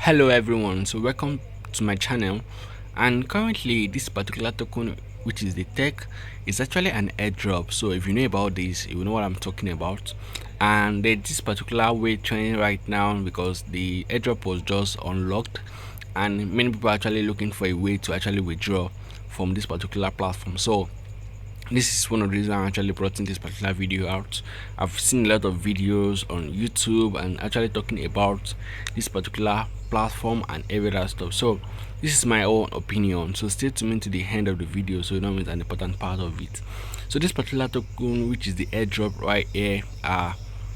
Hello everyone, so welcome to my channel. And currently this particular token, which is the Terk, is actually an airdrop. So if you know about this, you know what I'm talking about. And there's this particular way trending right now because the airdrop was just unlocked and many people are actually looking for a way to actually withdraw from this particular platform. So this is one of the reasons I actually brought in this particular video out. I've seen a lot of videos on YouTube and actually talking about this particular platform and every other stuff. So this is my own opinion, so stay tuned to the end of the video so you know it's an important part of it. So this particular token, which is the airdrop right here,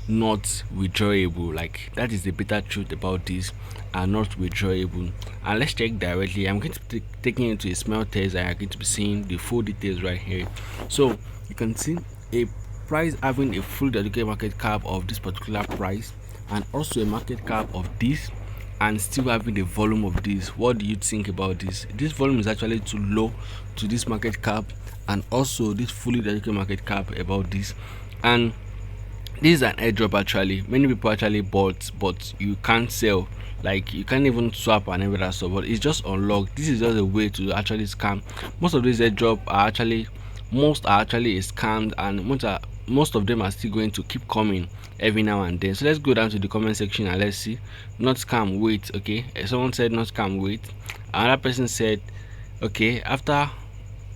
not withdrawable. Like, that is the bitter truth about this, are not withdrawable. And let's check directly. I'm going to be taking into a small test and I'm going to be seeing the full details right here. So you can see a price having a full dedicated market cap of this particular price and also a market cap of this, and still having the volume of this. What do you think about this? This volume is actually too low to this market cap, and also this fully dedicated market cap about this. And this is an airdrop. Actually many people actually bought, but you can't sell. Like, you can't even swap and every other stuff, but it's just unlocked. This is just a way to actually scam. Most of these airdrop are actually, most are actually scammed, and most of them are still going to keep coming every now and then. So let's go down to the comment section and let's see. Not scam, wait. Okay, someone said not scam, wait. Another person said okay,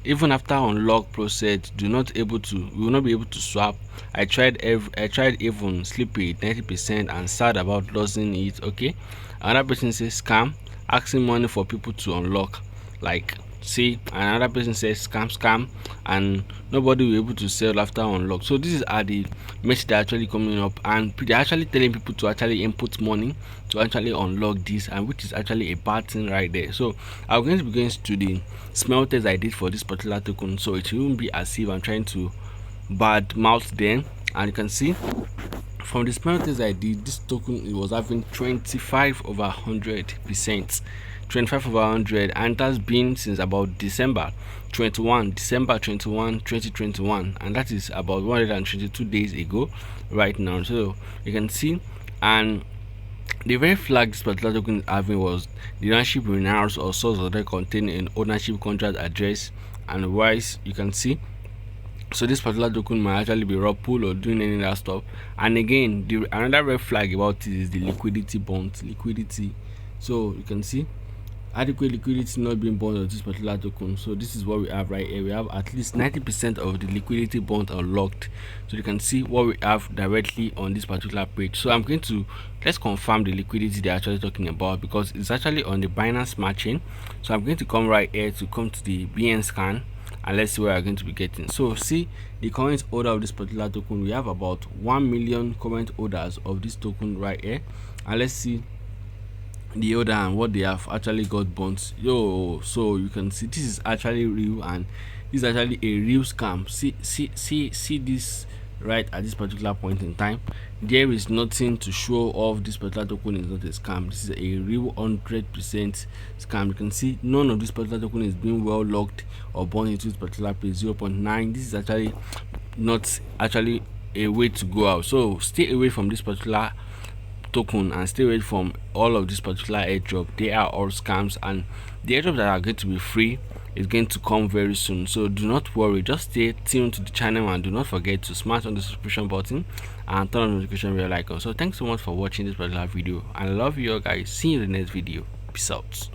even after unlock process, do not able to, we will not be able to swap. I tried even sleep it 90% and sad about losing it. Okay, another person says scam, asking money for people to unlock. Like, see, another person says scam, and nobody will be able to sell after unlock. So this is are the message that actually coming up, and they're actually telling people to actually input money to actually unlock this, and which is actually a bad thing right there. So I'm going to be going to the small test I did for this particular token, so it won't be as if I'm trying to bad mouth them. And you can see from the small test I did, this token, it was having 25 over 100%, 25 over 100, and it has been since about December 21, 2021, and that is about 122 days ago right now. So you can see, and the very flag this particular token is having was the ownership renounced or source of that contained in ownership contract address and wise. You can see, so this particular token might actually be raw pull or doing any other stuff. And again, the another red flag about it is the liquidity bond, liquidity. So you can see adequate liquidity not being bond of this particular token. So this is what we have right here. We have at least 90% of the liquidity bond unlocked. So you can see what we have directly on this particular page. So I'm going to, let's confirm the liquidity they're actually talking about, because it's actually on the Binance Smart Chain. So I'm going to come right here to come to the BN scan, and let's see what we're going to be getting. So see the current order of this particular token. We have about 1 million current orders of this token right here, and let's see the order and what they have actually got bonds. So you can see this is actually real, and this is actually a real scam. See this right at this particular point in time. There is nothing to show off. This particular token is not a scam. This is a real 100% scam. You can see none of this particular token is being well locked or bond into this particular place. 0.9. This is actually not actually a way to go out. So stay away from this particular token and stay away from all of this particular airdrop. They are all scams, and the airdrop that are going to be free is going to come very soon. So do not worry, just stay tuned to the channel and do not forget to smash on the subscription button and turn on the notification bell icon. So thanks so much for watching this particular video, and I love you all guys. See you in the next video. Peace out.